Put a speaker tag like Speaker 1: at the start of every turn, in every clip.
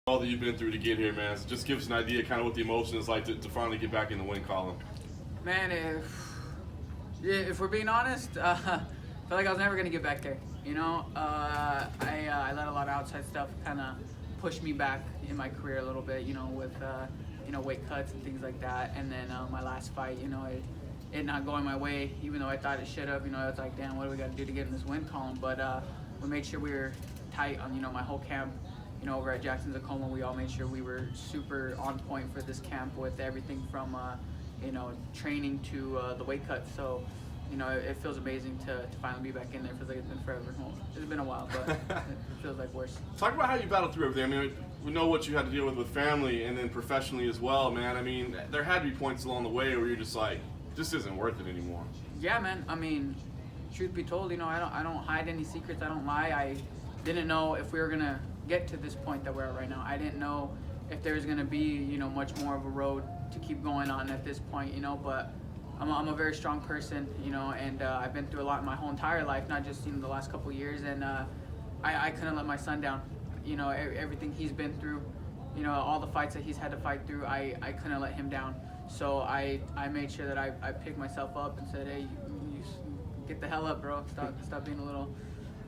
Speaker 1: All that you've been through to get here, man. So just give us an idea kind of what the emotion is like to finally get back in the win column.
Speaker 2: Man, if we're being honest, I felt like I was never gonna get back there. I let a lot of outside stuff kind of push me back in my career a little bit. With weight cuts and things like that. And then my last fight, it not going my way, even though I thought it should have. It's like, damn, what do we got to do to get in this win column? But we made sure we were tight on my whole camp. Over at Jackson Tacoma, we all made sure we were super on point for this camp with everything from, training to the weight cut. So, it feels amazing to finally be back in there. It feels like it's been forever. Well, it's been a while, but it feels like worse.
Speaker 1: Talk about how you battled through everything. I mean, we know what you had to deal with family and then professionally as well, man. I mean, there had to be points along the way where you're just like, this isn't worth it anymore.
Speaker 2: Yeah, man. I mean, truth be told, I don't hide any secrets. I don't lie. I didn't know if we were gonna get to this point that we're at right now. I didn't know if there was gonna be, much more of a road to keep going on at this point, but I'm a very strong person, and I've been through a lot in my whole entire life, not just the last couple of years, and I couldn't let my son down. Everything he's been through, all the fights that he's had to fight through, I couldn't let him down. So I made sure that I picked myself up and said, hey, you get the hell up, bro. Stop being a little,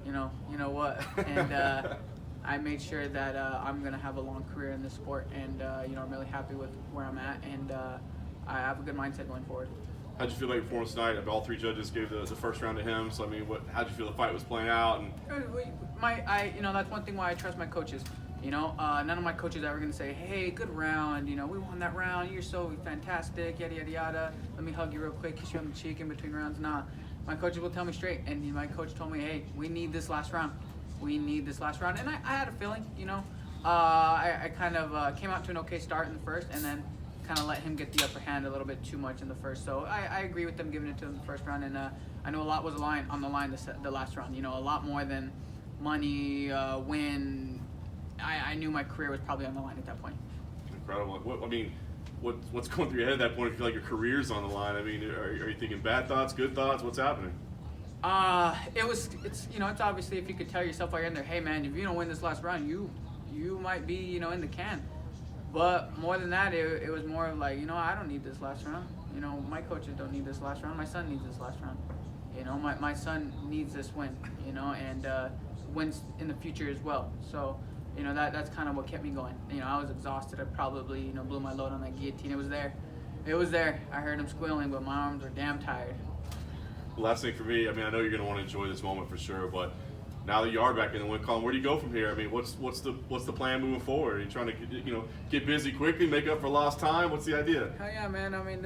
Speaker 2: you know what. And I made sure that I'm gonna have a long career in this sport, and I'm really happy with where I'm at, and I have a good mindset going forward.
Speaker 1: How'd you feel about your performance tonight? All three judges gave the first round to him. So I mean, how'd you feel the fight was playing out? And
Speaker 2: that's one thing why I trust my coaches. None of my coaches are ever gonna say, "Hey, good round. We won that round. You're so fantastic. Yada yada yada. Let me hug you real quick, kiss you on the cheek in between rounds." Nah, my coaches will tell me straight. And my coach told me, "Hey, we need this last round. We need this last round." And I had a feeling. I kind of came out to an okay start in the first, and then kind of let him get the upper hand a little bit too much in the first. So I agree with them giving it to him the first round, and I know a lot was on the line the last round. A lot more than money, win. I knew my career was probably on the line at that point.
Speaker 1: Incredible. What's going through your head at that point? If you feel like your career's on the line, I mean, are you thinking bad thoughts, good thoughts? What's happening?
Speaker 2: It's obviously, if you could tell yourself while you're in there, hey man, if you don't win this last round, you might be in the can. But more than that, it was more of like, I don't need this last round. My coaches don't need this last round. My son needs this last round. My son needs this win. And wins in the future as well. So that's kind of what kept me going. I was exhausted. I probably blew my load on that guillotine. It was there. I heard him squealing, but my arms were damn tired.
Speaker 1: Last thing for me, I mean, I know you're going to want to enjoy this moment for sure, but now that you are back in the win column, where do you go from here? I mean, what's the plan moving forward? Are you trying to get busy quickly, make up for lost time? What's the idea?
Speaker 2: Hell yeah, man. I mean,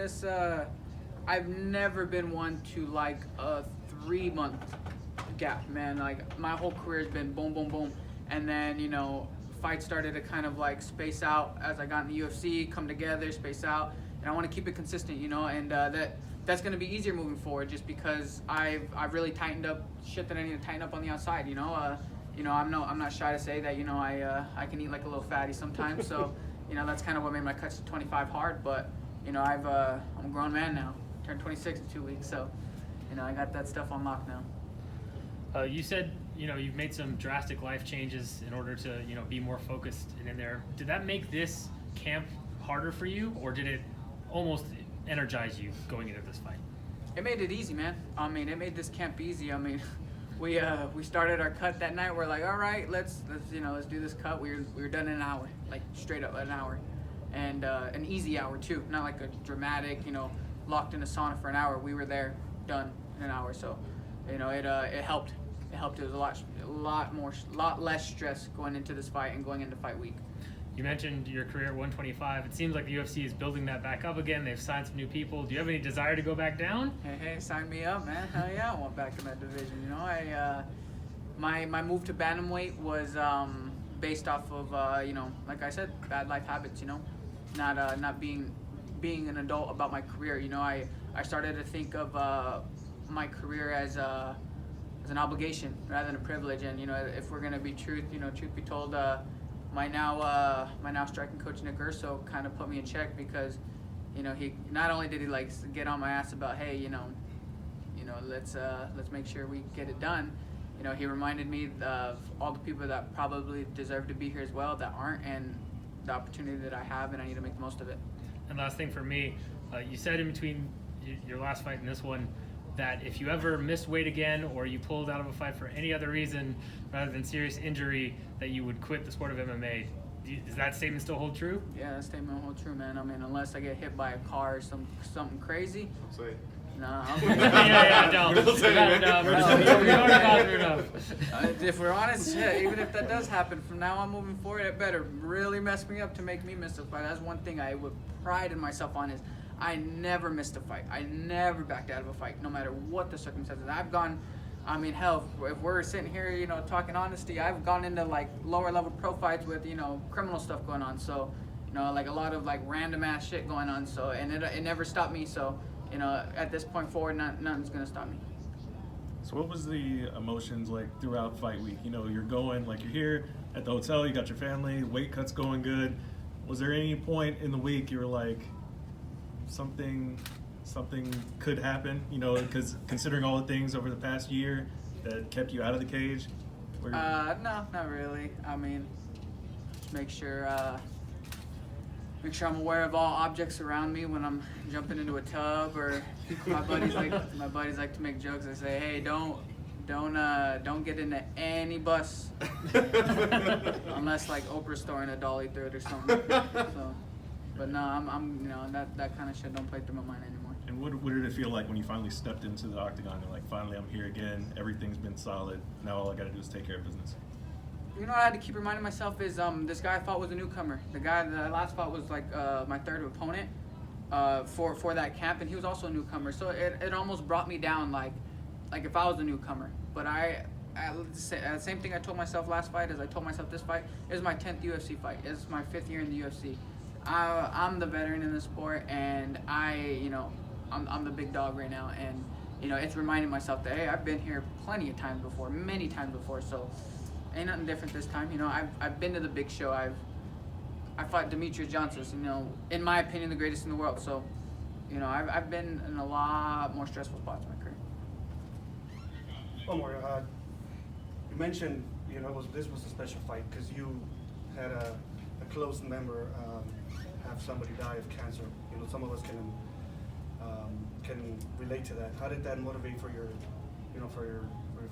Speaker 2: I've never been one to like a 3-month gap, man. Like my whole career has been boom, boom, boom, and then fights started to kind of like space out as I got in the UFC, come together, space out, and I want to keep it consistent, and that's going to be easier moving forward, just because I've really tightened up shit that I need to tighten up on the outside. I'm not shy to say that I can eat like a little fatty sometimes. So that's kind of what made my cuts to 25 hard. But I'm a grown man now. Turned 26 in 2 weeks, so I got that stuff on lock now.
Speaker 3: You said you've made some drastic life changes in order to be more focused and in there. Did that make this camp harder for you, or did it almost energize you going into this fight?
Speaker 2: It made it easy, man. I mean, it made this camp easy. I mean, we started our cut that night. We're like, all right, let's do this cut. We were done in an hour, like straight up an hour, and an easy hour too, not like a dramatic, locked in a sauna for an hour. We were there, done in an hour. So, it helped. It helped. It was a lot less stress going into this fight and going into fight week.
Speaker 3: You mentioned your career at 125. It seems like the UFC is building that back up again. They've signed some new people. Do you have any desire to go back down?
Speaker 2: Hey, sign me up, man. Hell yeah, I want back in that division. My move to bantamweight was based off of like I said, bad life habits. Not being an adult about my career. I started to think of my career as an obligation rather than a privilege. And if we're gonna be truth be told. My now striking coach Nick Urso kind of put me in check, because he not only did he get on my ass about, hey, let's make sure we get it done. he reminded me of all the people that probably deserve to be here as well that aren't, and the opportunity that I have, and I need to make the most of it.
Speaker 3: And last thing for me, you said in between your last fight and this one that if you ever missed weight again or you pulled out of a fight for any other reason rather than serious injury, that you would quit the sport of MMA. Does that statement still hold true?
Speaker 2: Yeah, that statement holds true, man. I mean, unless I get hit by a car or something crazy.
Speaker 1: Don't say it.
Speaker 2: Nah,
Speaker 1: Don't say it, man.
Speaker 2: if we're honest, yeah, even if that does happen, from now on moving forward, it better really mess me up to make me miss a fight. That's one thing I would pride in myself on, is I never missed a fight. I never backed out of a fight, no matter what the circumstances. I've gone, I mean, hell, if we're sitting here, talking honesty, I've gone into like lower level pro fights with, criminal stuff going on. So, like a lot of like random ass shit going on. So, and it never stopped me. So, at this point forward, nothing's gonna stop me.
Speaker 4: So what was the emotions like throughout fight week? You're going, like, you're here at the hotel, you got your family, weight cut's going good. Was there any point in the week you were like, something could happen, because considering all the things over the past year that kept you out of the cage?
Speaker 2: No, not really. I mean, just make sure I'm aware of all objects around me when I'm jumping into a tub, or my buddies like to make jokes. They say, hey, don't get into any bus unless like Oprah's throwing a dolly through it or something. So, but no, I'm that kind of shit don't play through my mind anymore.
Speaker 4: And what did it feel like when you finally stepped into the octagon and like, finally I'm here again, everything's been solid, now all I gotta do is take care of business?
Speaker 2: What I had to keep reminding myself is this guy I fought was a newcomer. The guy that I last fought was like my third opponent for that camp, and he was also a newcomer. So it almost brought me down like if I was a newcomer. But the same thing I told myself last fight as I told myself this fight. It was my 10th UFC fight. It's my 5th year in the UFC. I'm the veteran in the sport, and I'm the big dog right now. And it's reminding myself that, hey, I've been here plenty of times before, many times before. So ain't nothing different this time. I've been to the big show. I fought Demetrius Johnson, in my opinion, the greatest in the world. So, I've been in a lot more stressful spots in my career.
Speaker 5: One more. You mentioned, this was a special fight because you had a close member have somebody die of cancer. Some of us can relate to that. How did that motivate for your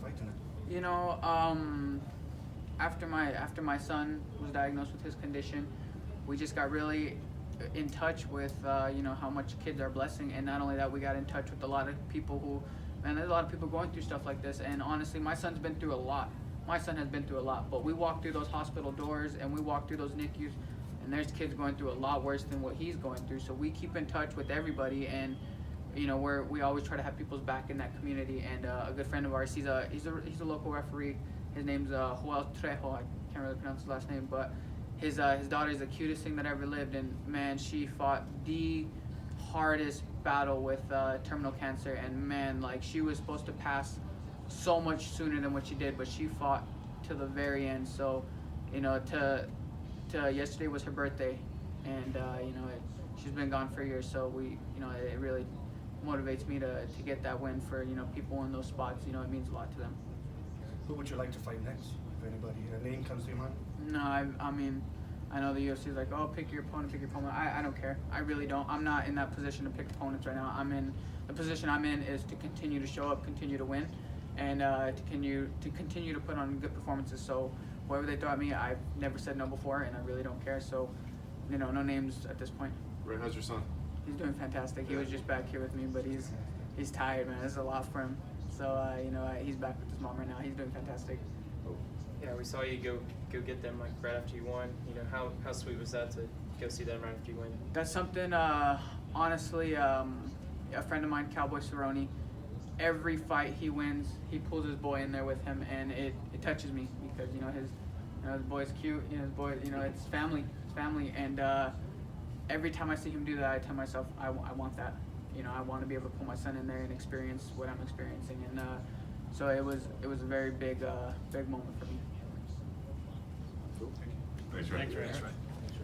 Speaker 5: fight tonight?
Speaker 2: After my son was diagnosed with his condition, we just got really in touch with how much kids are blessing, and not only that, we got in touch with a lot of people there's a lot of people going through stuff like this, and honestly, my son's been through a lot. My son has been through a lot, but we walk through those hospital doors and we walk through those NICUs, and there's kids going through a lot worse than what he's going through. So we keep in touch with everybody, and we always try to have people's back in that community. And a good friend of ours, he's a local referee. His name's Joel Trejo. I can't really pronounce his last name, but his daughter is the cutest thing that ever lived, and man, she fought the hardest battle with terminal cancer, and man, like, she was supposed to pass so much sooner than what she did, but she fought to the very end. So, yesterday was her birthday, and she's been gone for years. So it really motivates me to get that win for people in those spots. It means a lot to them.
Speaker 5: Who would you like to fight next? If anybody, a name comes to your mind?
Speaker 2: No, I mean, I know the UFC is like, oh, pick your opponent. I don't care. I really don't. I'm not in that position to pick opponents right now. The position I'm in is to continue to show up, continue to win, and to continue to put on good performances. So whoever they throw at me, I've never said no before, and I really don't care. So, no names at this point.
Speaker 1: Ray, how's your son?
Speaker 2: He's doing fantastic. He was just back here with me, but he's tired, man. This is a lot for him. So he's back with his mom right now. He's doing fantastic.
Speaker 6: Yeah, we saw you go get them like right after you won. How sweet was that to go see them right after you win?
Speaker 2: That's something, honestly, a friend of mine, Cowboy Cerrone, every fight he wins, he pulls his boy in there with him, and it touches me because his boy's cute. His boy, it's family, and every time I see him do that, I tell myself I want that. I want to be able to pull my son in there and experience what I'm experiencing, and so it was a very big moment for me.
Speaker 1: Thanks, Ray.
Speaker 3: Thanks, Ray.